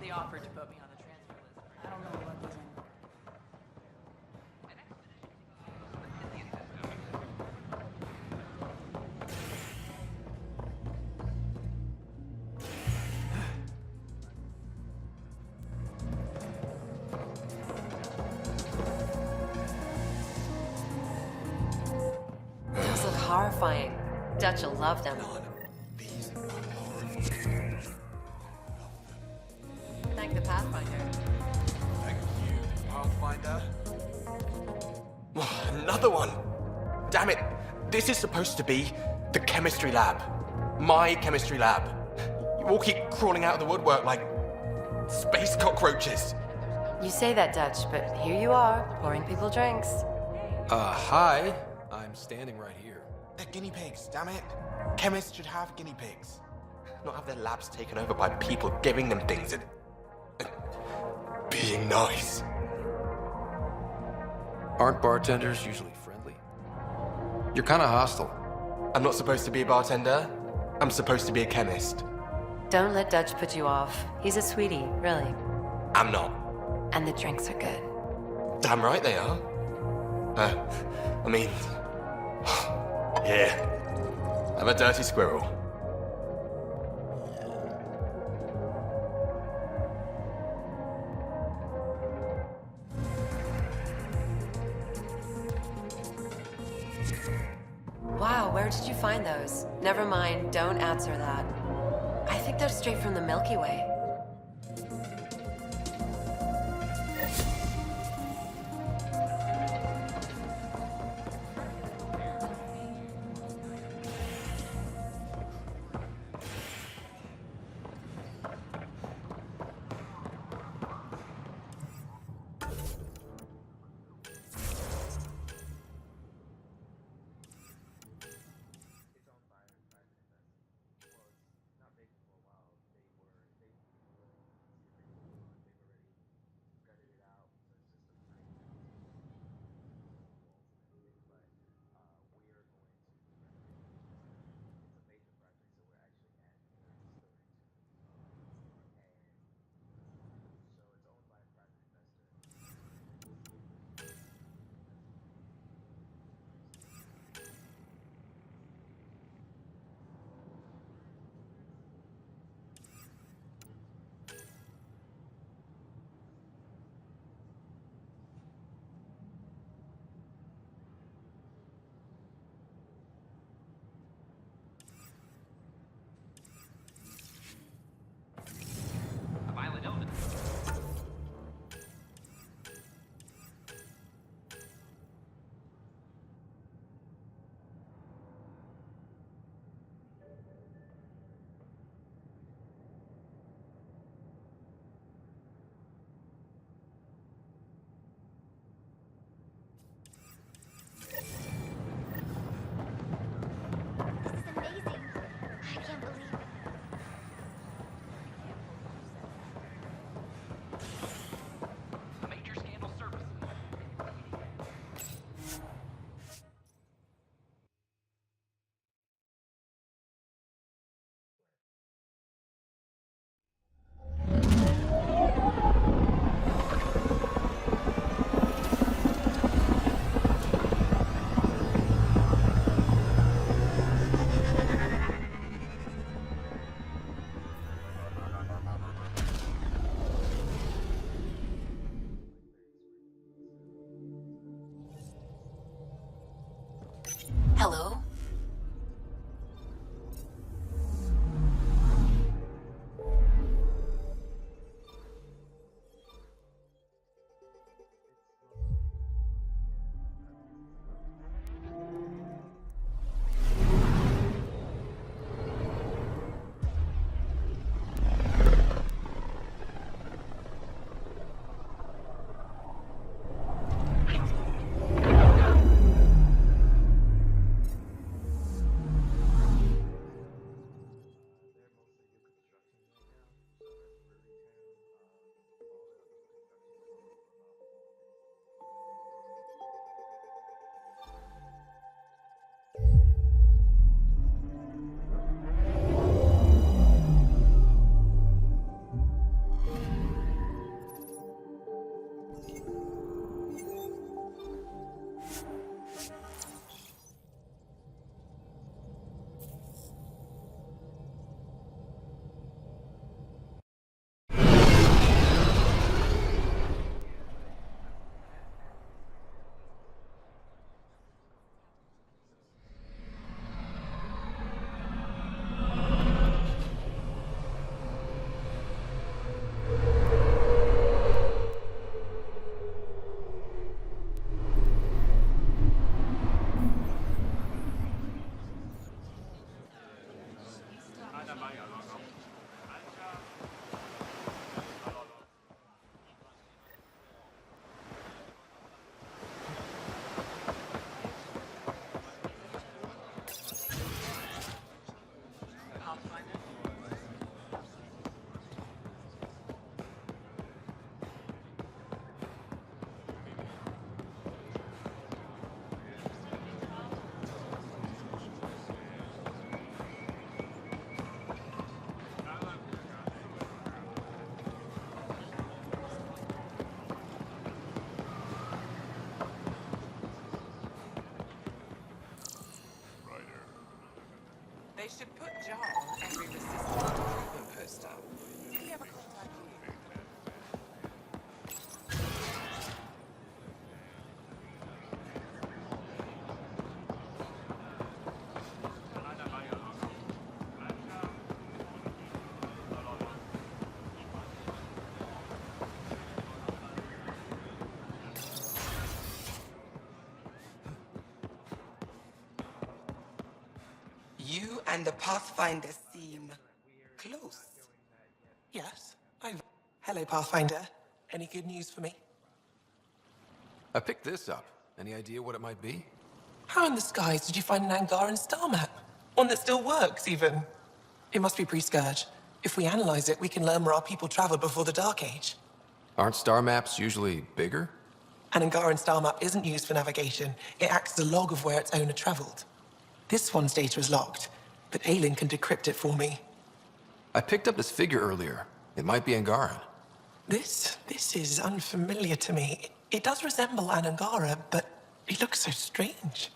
They offered to put me on the transfer list. I don't know about this. Those look horrifying. Dutch will love them. These are horrible. Thank the Pathfinder. Thank you, Pathfinder. Another one! Damn it! This is supposed to be the chemistry lab. My chemistry lab. You all keep crawling out of the woodwork like space cockroaches. You say that, Dutch, but here you are, pouring people drinks. Hi. I'm standing right here. They're guinea pigs, damn it. Chemists should have guinea pigs. Not have their labs taken over by people giving them things and being nice. Aren't bartenders usually friendly? You're kind of hostile. I'm not supposed to be a bartender. I'm supposed to be a chemist. Don't let Dutch put you off. He's a sweetie, really. I'm not. And the drinks are good. Damn right they are. I mean... Here. I'm a dirty squirrel. Wow, where did you find those? Never mind, don't answer that. I think they're straight from the Milky Way. They should put Jar on every resistance improvement poster. Can we have a contact here? You and the Pathfinder seem close. Yes, Hello, Pathfinder. Any good news for me? I picked this up. Any idea what it might be? How in the skies did you find an Angaran star map? One that still works, even? It must be pre-Scourge. If we analyze it, we can learn where our people traveled before the Dark Age. Aren't star maps usually bigger? An Angaran star map isn't used for navigation. It acts as a log of where its owner traveled. This one's data is locked, but Aelin can decrypt it for me. I picked up this figure earlier. It might be Angaran. This is unfamiliar to me. It does resemble an Angara, but it looks so strange.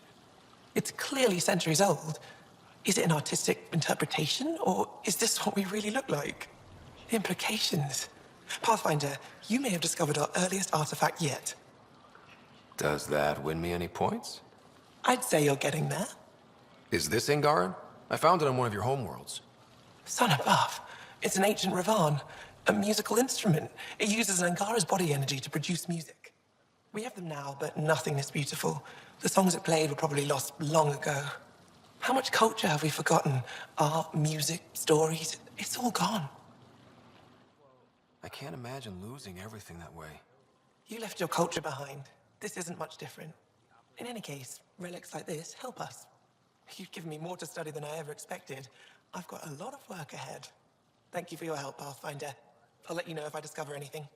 It's clearly centuries old. Is it an artistic interpretation, or is this what we really look like? The implications. Pathfinder, you may have discovered our earliest artifact yet. Does that win me any points? I'd say you're getting there. Is this Angaran? I found it on one of your homeworlds. Son above. It's an ancient Ravan, a musical instrument. It uses an Angara's body energy to produce music. We have them now, but nothing is beautiful. The songs it played were probably lost long ago. How much culture have we forgotten? Art, music, stories, it's all gone. I can't imagine losing everything that way. You left your culture behind. This isn't much different. In any case, relics like this help us. You've given me more to study than I ever expected. I've got a lot of work ahead. Thank you for your help, Pathfinder. I'll let you know if I discover anything.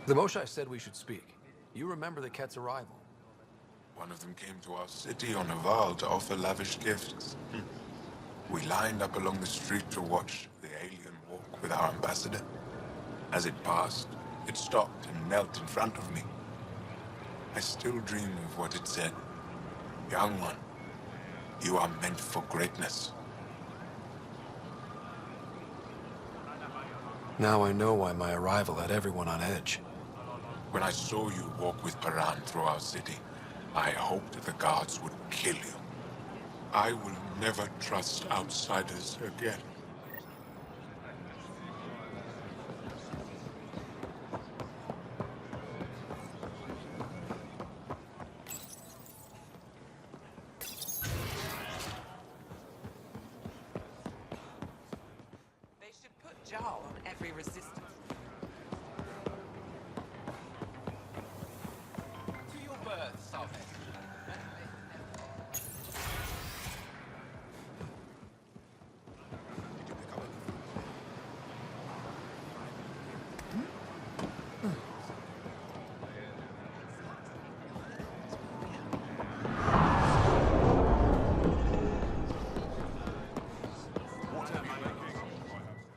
The Moshai said we should speak. You remember the Ket's arrival? One of them came to our city on a Val to offer lavish gifts. We lined up along the street to watch the alien walk with our ambassador. As it passed, it stopped and knelt in front of me. I still dream of what it said. Young one, you are meant for greatness. Now I know why my arrival had everyone on edge. When I saw you walk with Paran through our city, I hoped the guards would kill you. I will never trust outsiders again. They should put Jar on every resistance. To your birth, Sovereign.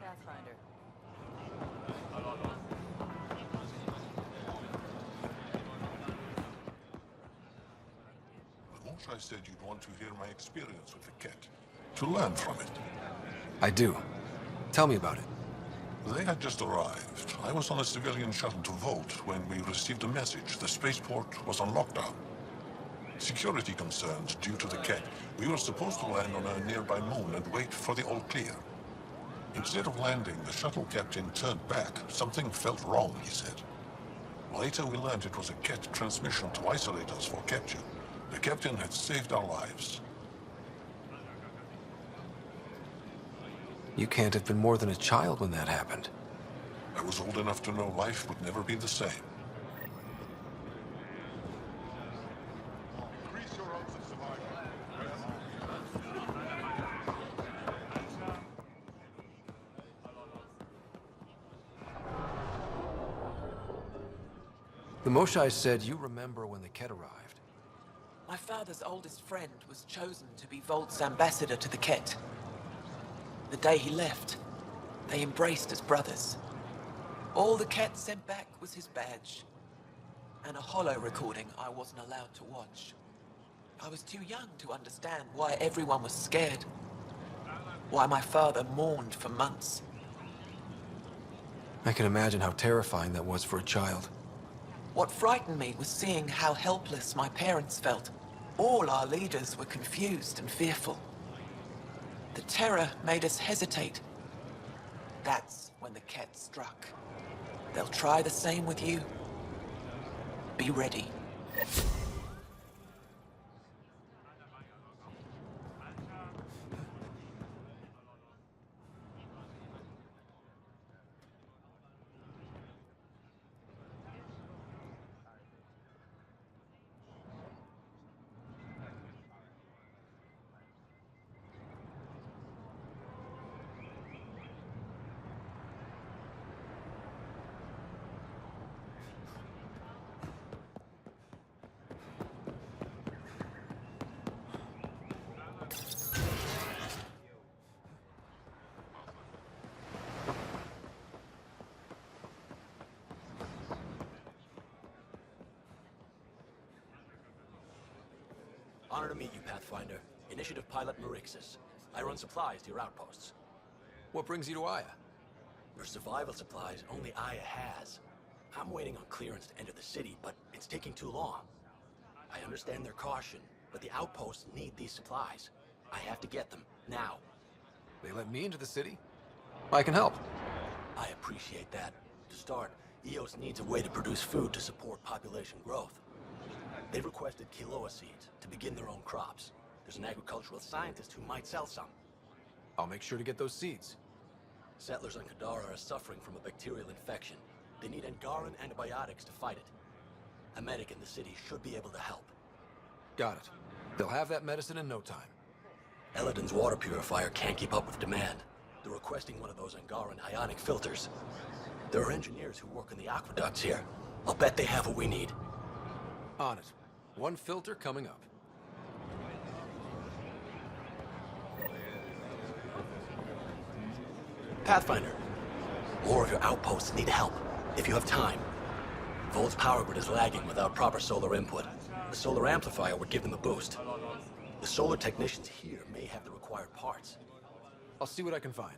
Pathfinder. Moshe said you'd want to hear my experience with the Ket, to learn from it. I do. Tell me about it. They had just arrived. I was on a civilian shuttle to Volt when we received a message. The spaceport was on lockdown. Security concerns due to the Ket. We were supposed to land on a nearby moon and wait for the all clear. Instead of landing, the shuttle captain turned back. Something felt wrong, he said. Later we learned it was a Ket transmission to isolate us for capture. The captain had saved our lives. You can't have been more than a child when that happened. I was old enough to know life would never be the same. The Moshai said you remember when the Ket arrived. My father's oldest friend was chosen to be Volt's ambassador to the Ket. The day he left, they embraced as brothers. All the Ket sent back was his badge, and a holo recording I wasn't allowed to watch. I was too young to understand why everyone was scared, why my father mourned for months. I can imagine how terrifying that was for a child. What frightened me was seeing how helpless my parents felt. All our leaders were confused and fearful. The terror made us hesitate. That's when the Ket struck. They'll try the same with you. Be ready. Honor to meet you, Pathfinder. Initiative Pilot Marixus. I run supplies to your outposts. What brings you to Aya? For survival supplies, only Aya has. I'm waiting on clearance to enter the city, but it's taking too long. I understand their caution, but the outposts need these supplies. I have to get them, now. They let me into the city? I can help. I appreciate that. To start, EOS needs a way to produce food to support population growth. They've requested Kiloa seeds to begin their own crops. There's an agricultural scientist who might sell some. I'll make sure to get those seeds. Settlers on Kadara are suffering from a bacterial infection. They need Angaran antibiotics to fight it. A medic in the city should be able to help. Got it. They'll have that medicine in no time. Eladin's water purifier can't keep up with demand. They're requesting one of those Angaran ionic filters. There are engineers who work in the aqueducts here. I'll bet they have what we need. On it. One filter coming up. Pathfinder, more of your outposts need help, if you have time. Volt's power grid is lagging without proper solar input. The solar amplifier would give them a boost. The solar technicians here may have the required parts. I'll see what I can find.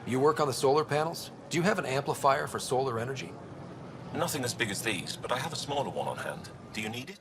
You work on the solar panels? Do you have an amplifier for solar energy? Nothing as big as these, but I have a smaller one on hand. Do you need it?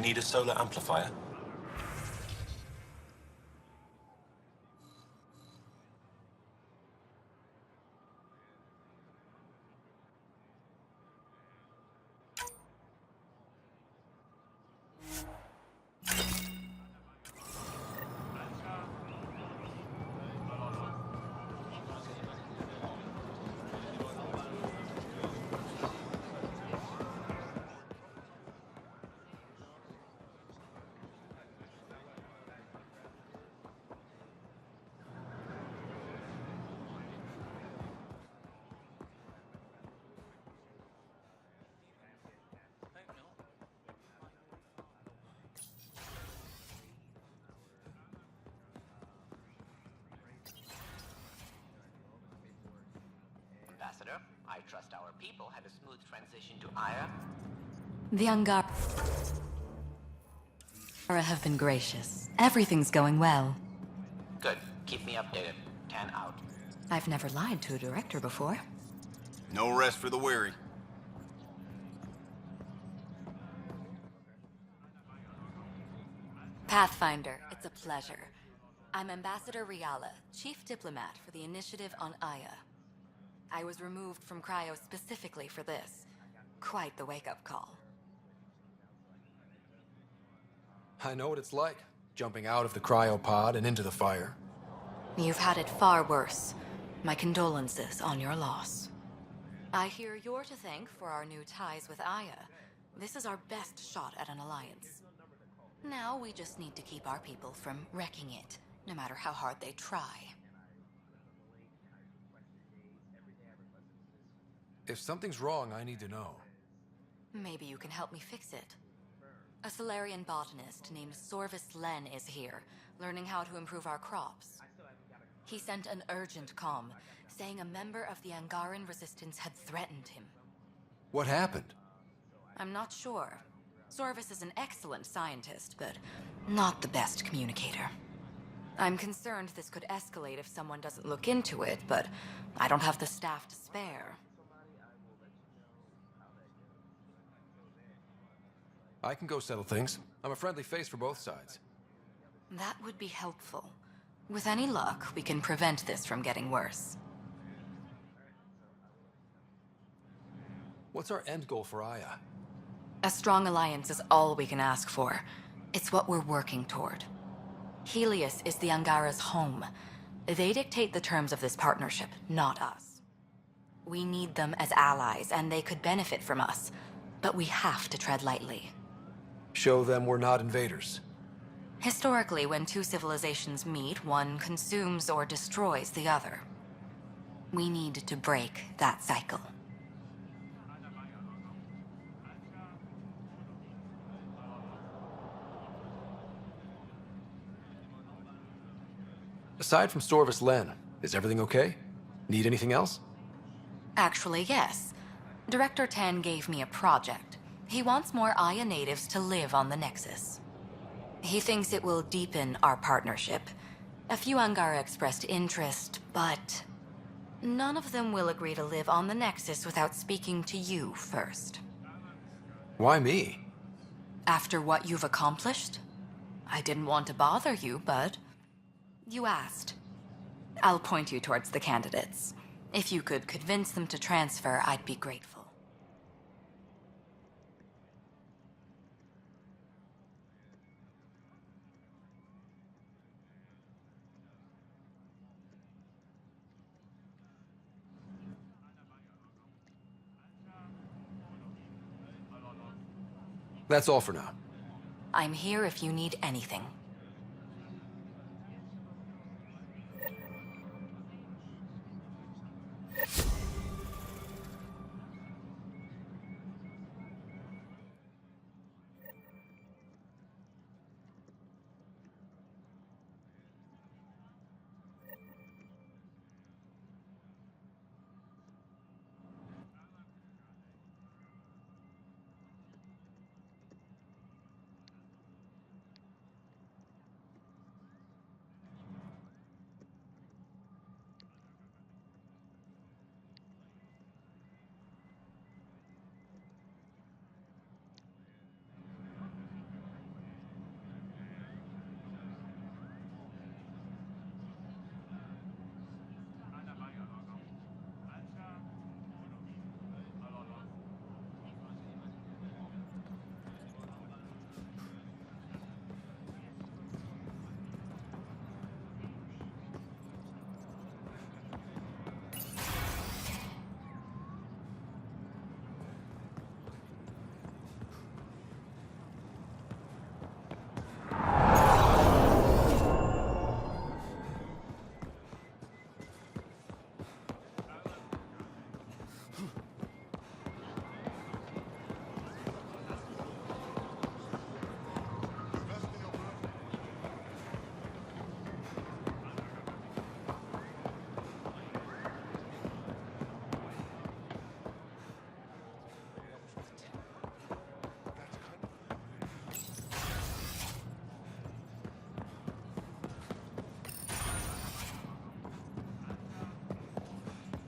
need a solar amplifier? Ambassador, I trust our people had a smooth transition to Aya. The Angara have been gracious. Everything's going well. Good. Keep me updated. 10 out. I've never lied to a director before. No rest for the weary. Pathfinder, it's a pleasure. I'm Ambassador Riala, Chief Diplomat for the Initiative on Aya. I was removed from Cryo specifically for this. Quite the wake-up call. I know what it's like, jumping out of the cryopod and into the fire. You've had it far worse. My condolences on your loss. I hear you're to thank for our new ties with Aya. This is our best shot at an alliance. Now we just need to keep our people from wrecking it, no matter how hard they try. If something's wrong, I need to know. Maybe you can help me fix it. A Solarian botanist named Sorvis Len is here, learning how to improve our crops. He sent an urgent comm, saying a member of the Angaran resistance had threatened him. What happened? I'm not sure. Sorvis is an excellent scientist, but not the best communicator. I'm concerned this could escalate if someone doesn't look into it, but I don't have the staff to spare. I can go settle things. I'm a friendly face for both sides. That would be helpful. With any luck, we can prevent this from getting worse. What's our end goal for Aya? A strong alliance is all we can ask for. It's what we're working toward. Helios is the Angara's home. They dictate the terms of this partnership, not us. We need them as allies, and they could benefit from us. But we have to tread lightly. Show them we're not invaders. Historically, when two civilizations meet, one consumes or destroys the other. We need to break that cycle. Aside from Sorvis Len, is everything okay? Need anything else? Actually, yes. Director Tan gave me a project. He wants more Aya natives to live on the Nexus. He thinks it will deepen our partnership. A few Angara expressed interest, but none of them will agree to live on the Nexus without speaking to you first. Why me? After what you've accomplished? I didn't want to bother you, but you asked. I'll point you towards the candidates. If you could convince them to transfer, I'd be grateful. That's all for now. I'm here if you need anything.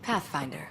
Pathfinder.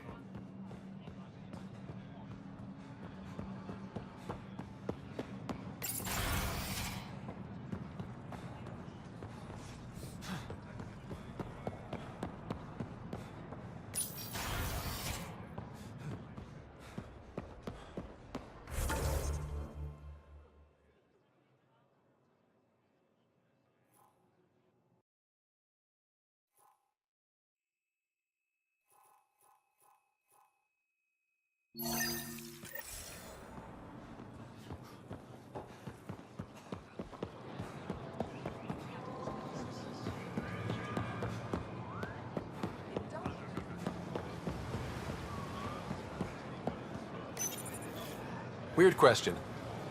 Weird question.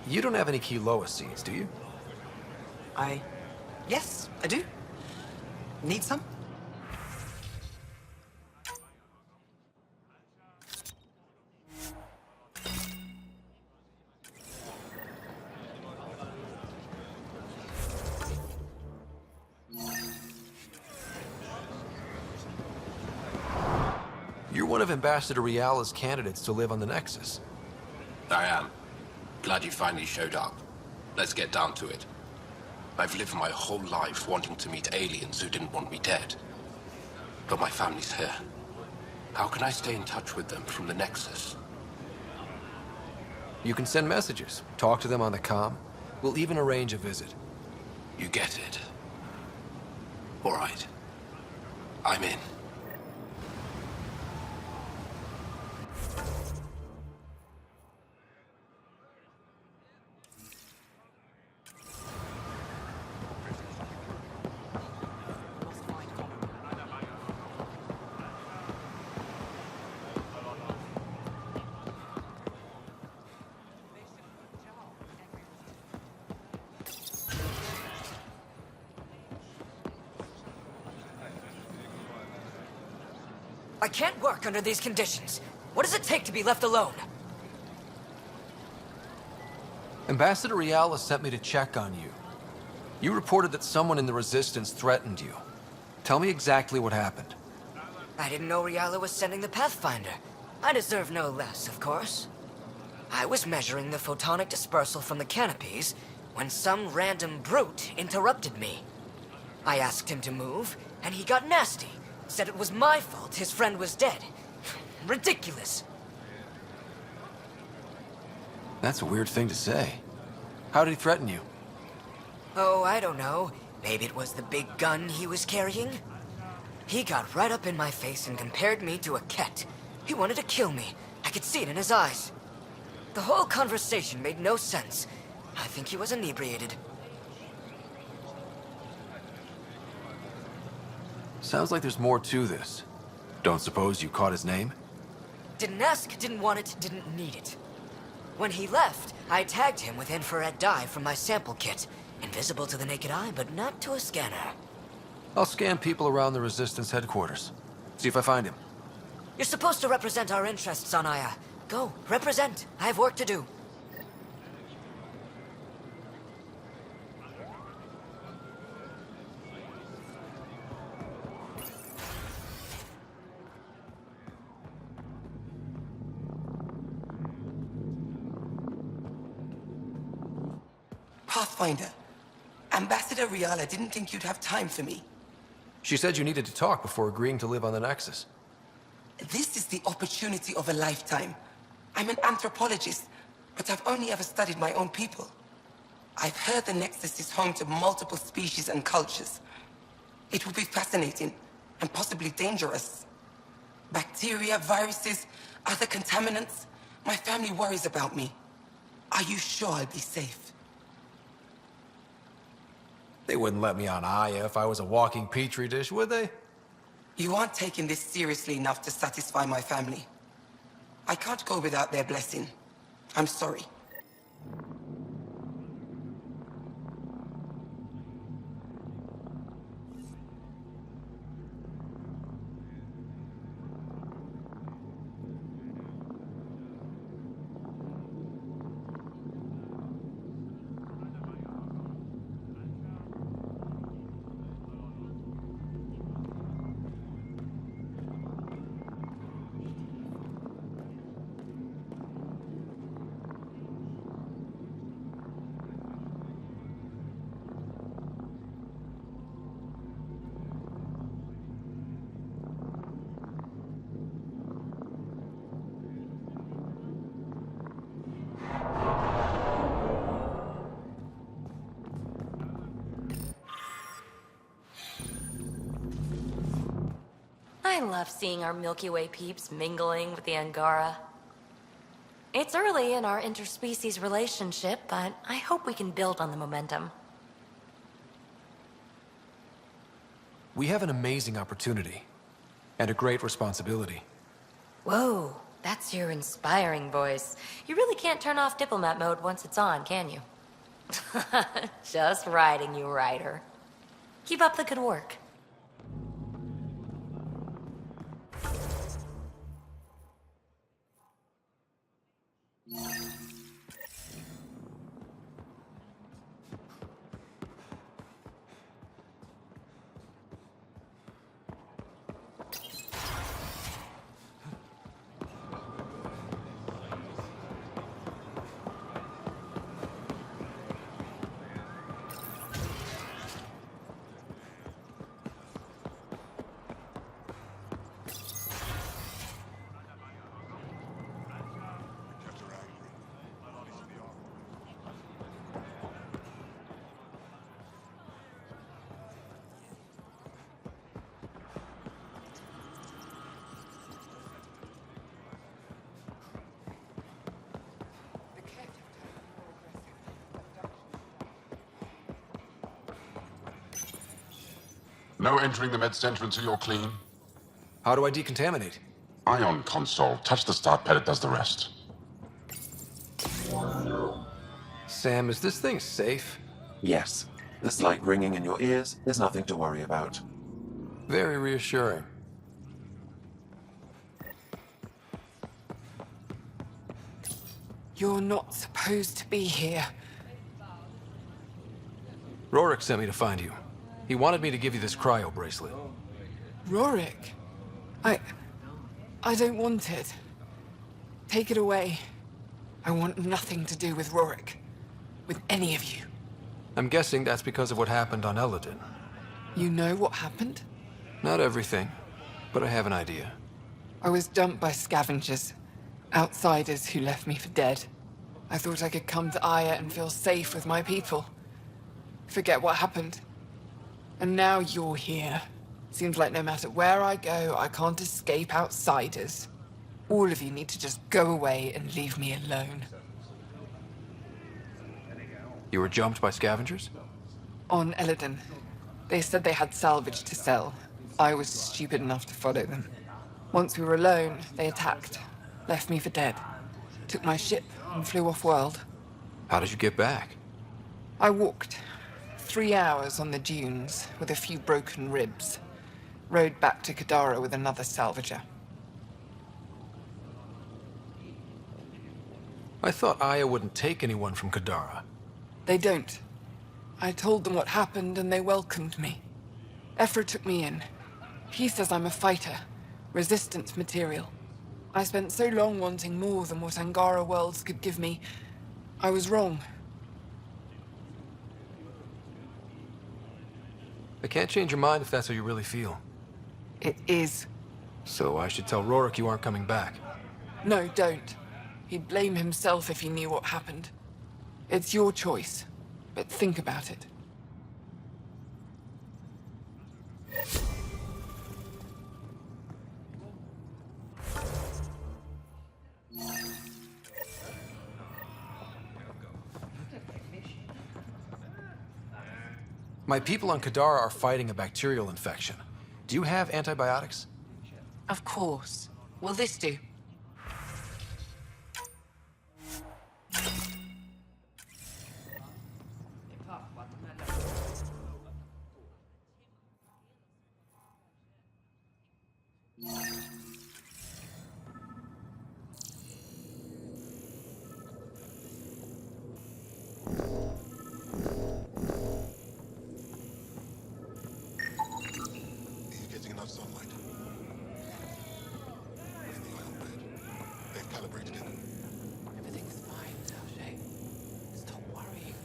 You don't have any Kiloa seeds, do you? Yes, I do. Need some? You're one of Ambassador Riala's candidates to live on the Nexus. I am. Glad you finally showed up. Let's get down to it. I've lived my whole life wanting to meet aliens who didn't want me dead. But my family's here. How can I stay in touch with them from the Nexus? You can send messages, talk to them on the comm. We'll even arrange a visit. You get it. All right. I'm in. I can't work under these conditions. What does it take to be left alone? Ambassador Riala sent me to check on you. You reported that someone in the Resistance threatened you. Tell me exactly what happened. I didn't know Riala was sending the Pathfinder. I deserve no less, of course. I was measuring the photonic dispersal from the canopies when some random brute interrupted me. I asked him to move, and he got nasty. Said it was my fault his friend was dead. Ridiculous. That's a weird thing to say. How did he threaten you? Oh, I don't know. Maybe it was the big gun he was carrying? He got right up in my face and compared me to a cat. He wanted to kill me. I could see it in his eyes. The whole conversation made no sense. I think he was inebriated. Sounds like there's more to this. Don't suppose you caught his name? Didn't ask, didn't want it, didn't need it. When he left, I tagged him with infrared dye from my sample kit. Invisible to the naked eye, but not to a scanner. I'll scan people around the Resistance headquarters. See if I find him. You're supposed to represent our interests on Aya. Go, represent. I have work to do. Pathfinder, Ambassador Riala didn't think you'd have time for me. She said you needed to talk before agreeing to live on the Nexus. This is the opportunity of a lifetime. I'm an anthropologist, but I've only ever studied my own people. I've heard the Nexus is home to multiple species and cultures. It will be fascinating and possibly dangerous. Bacteria, viruses, other contaminants. My family worries about me. Are you sure I'll be safe? They wouldn't let me on Aya if I was a walking petri dish, would they? You aren't taking this seriously enough to satisfy my family. I can't go without their blessing. I'm sorry. love seeing our Milky Way peeps mingling with the Angara. It's early in our interspecies relationship, but I hope we can build on the momentum. We have an amazing opportunity. And a great responsibility. Whoa, that's your inspiring voice. You really can't turn off diplomat mode once it's on, can you? Just riding you, Ryder. Keep up the good work. No entering the med center until you're clean. How do I decontaminate? Ion console. Touch the start pad, it does the rest. Sam, is this thing safe? Yes. The slight ringing in your ears is nothing to worry about. Very reassuring. You're not supposed to be here. Rorik sent me to find you. He wanted me to give you this cryo bracelet. Rorik? I don't want it. Take it away. I want nothing to do with Rorik. With any of you. I'm guessing that's because of what happened on Eladin. You know what happened? Not everything, but I have an idea. I was dumped by scavengers. Outsiders who left me for dead. I thought I could come to Aya and feel safe with my people. Forget what happened. And now you're here. Seems like no matter where I go, I can't escape outsiders. All of you need to just go away and leave me alone. You were jumped by scavengers? On Eladin. They said they had salvage to sell. I was stupid enough to follow them. Once we were alone, they attacked. Left me for dead. Took my ship and flew off-world. How did you get back? I walked. 3 hours on the dunes with a few broken ribs. Rode back to Kadara with another salvager. I thought Aya wouldn't take anyone from Kadara. They don't. I told them what happened and they welcomed me. Ephra took me in. He says I'm a fighter. Resistance material. I spent so long wanting more than what Angara worlds could give me. I was wrong. I can't change your mind if that's how you really feel. It is. So I should tell Rorik you aren't coming back. No, don't. He'd blame himself if he knew what happened. It's your choice, but think about it. My people on Kadara are fighting a bacterial infection. Do you have antibiotics? Of course. Will this do? He's getting enough sunlight. In the oil bed. They've calibrated it. Everything's fine, Sashay. Stop worrying.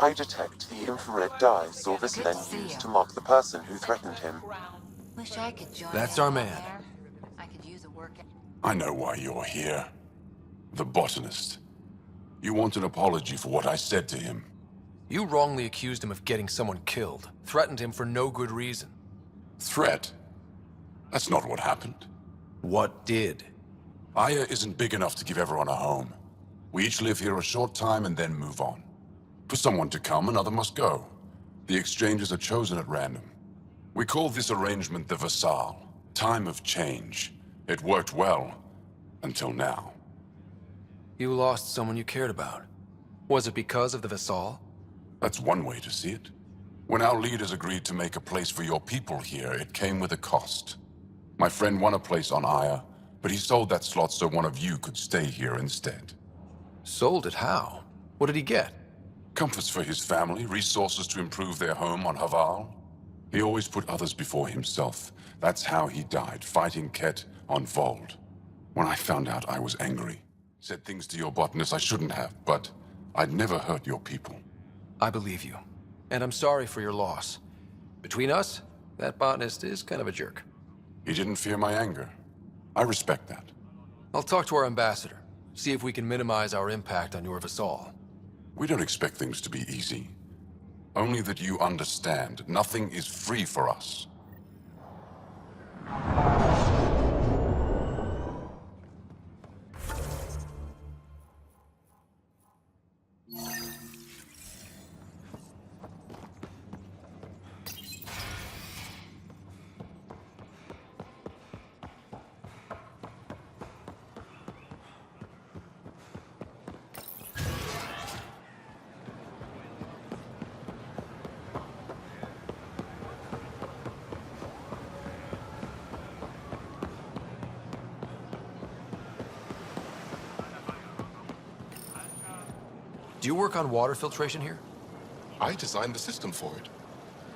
I detect the infrared dye Sorvis Good Len to see used you. to mark the person who threatened him. Wish I could join That's in our down man. there. I could use a workout. I know why you're here. The botanist. You want an apology for what I said to him. You wrongly accused him of getting someone killed, threatened him for no good reason. Threat? That's not what happened. What did? Aya isn't big enough to give everyone a home. We each live here a short time and then move on. For someone to come, another must go. The exchanges are chosen at random. We call this arrangement the Vassal. Time of change. It worked well. Until now. You lost someone you cared about. Was it because of the Vassal? That's one way to see it. When our leaders agreed to make a place for your people here, it came with a cost. My friend won a place on Aya, but he sold that slot so one of you could stay here instead. Sold it how? What did he get? Comforts for his family, resources to improve their home on Haval. He always put others before himself. That's how he died, fighting Ket on Vold. When I found out, I was angry. Said things to your botanist I shouldn't have, but I'd never hurt your people. I believe you. And I'm sorry for your loss. Between us, that botanist is kind of a jerk. He didn't fear my anger. I respect that. I'll talk to our ambassador. See if we can minimize our impact on your Vassal. We don't expect things to be easy. Only that you understand, nothing is free for us. Do you work on water filtration here? I designed the system for it.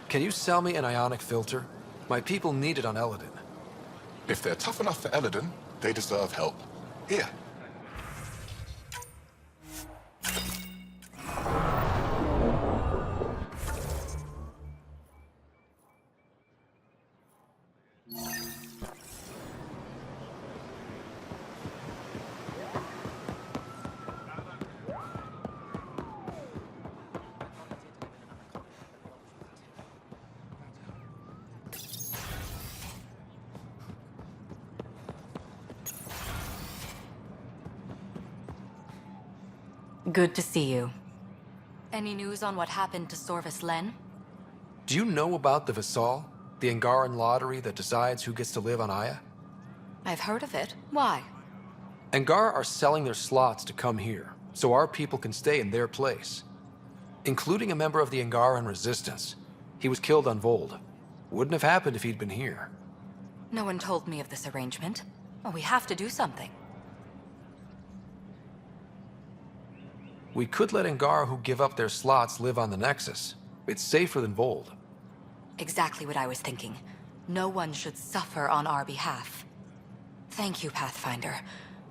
Can you sell me an ionic filter? My people need it on Eladin. If they're tough enough for Eladin, they deserve help. Here. Good to see you. Any news on what happened to Sorvis Len? Do you know about the Vassal? The Angaran lottery that decides who gets to live on Aya? I've heard of it. Why? Angar are selling their slots to come here, so our people can stay in their place. Including a member of the Angaran resistance. He was killed on Vold. Wouldn't have happened if he'd been here. No one told me of this arrangement. Well, we have to do something. We could let Angar who give up their slots live on the Nexus. It's safer than Vold. Exactly what I was thinking. No one should suffer on our behalf. Thank you, Pathfinder.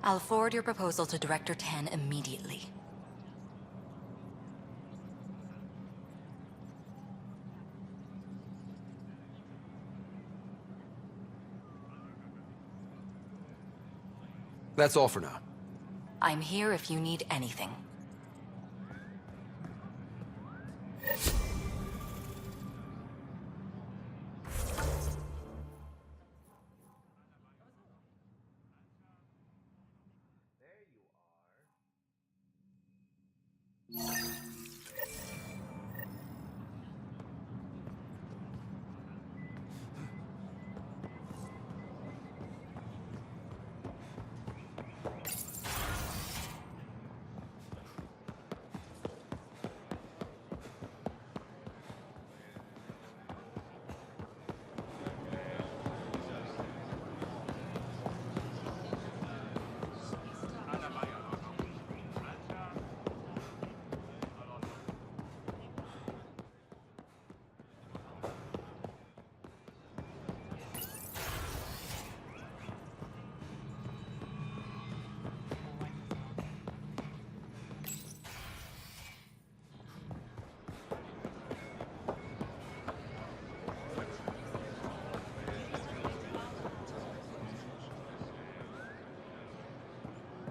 I'll forward your proposal to Director Tan immediately. That's all for now. I'm here if you need anything.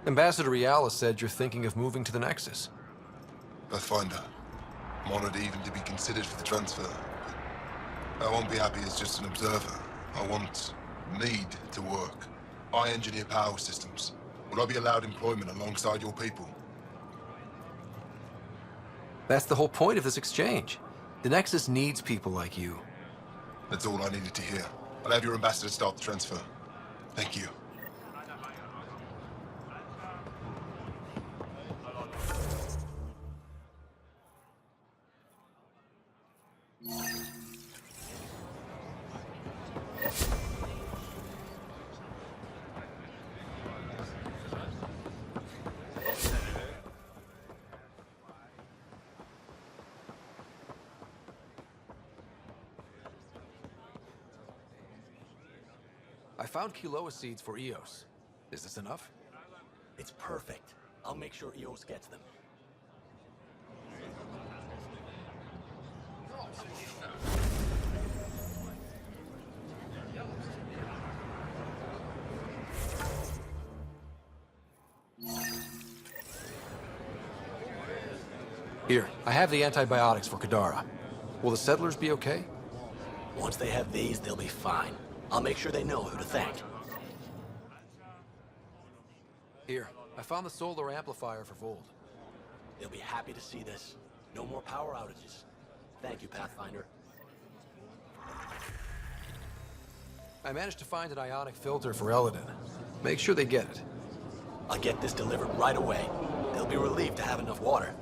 Ambassador Riala said you're thinking of moving to the Nexus. Pathfinder. I'm honored even to be considered for the transfer. I won't be happy as just an observer. I need to work. I engineer power systems. Will I be allowed employment alongside your people? That's the whole point of this exchange. The Nexus needs people like you. That's all I needed to hear. I'll have your ambassador start the transfer. Thank you. I found Kiloa seeds for Eos. Is this enough? It's perfect. I'll make sure Eos gets them. Here, I have the antibiotics for Kadara. Will the settlers be okay? Once they have these, they'll be fine. I'll make sure they know who to thank. Here, I found the solar amplifier for Vold. They'll be happy to see this. No more power outages. Thank you, Pathfinder. I managed to find an ionic filter for Eladin. Make sure they get it. I'll get this delivered right away. They'll be relieved to have enough water.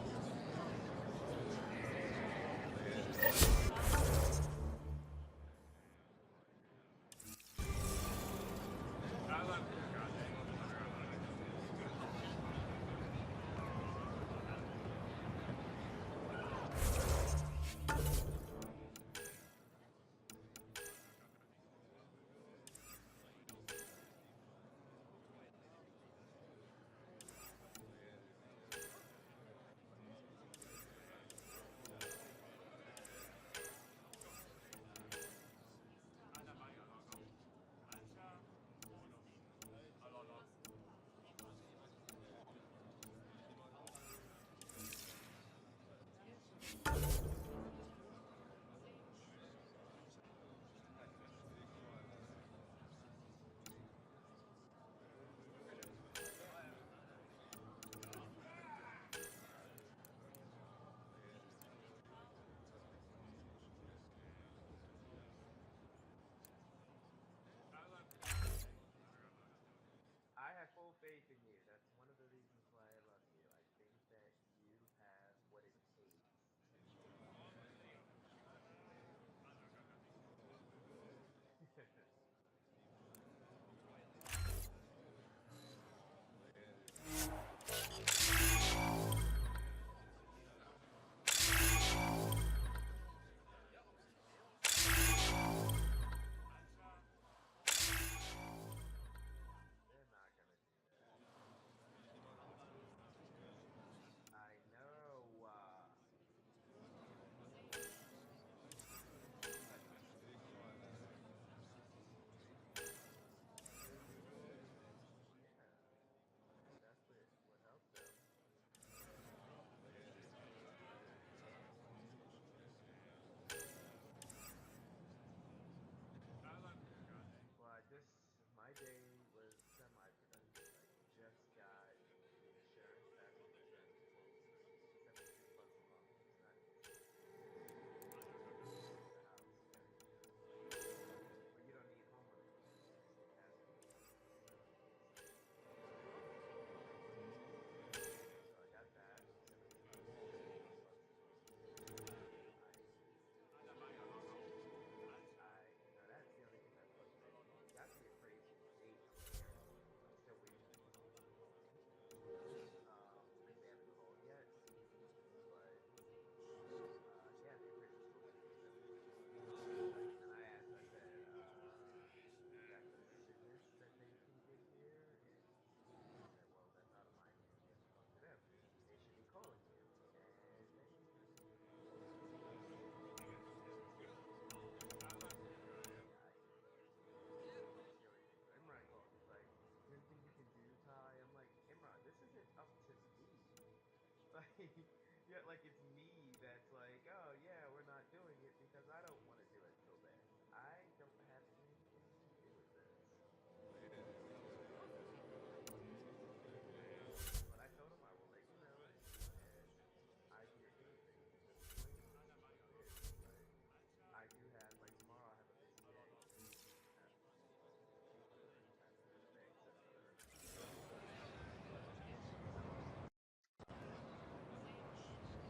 yeah, like it's me that's like, oh yeah,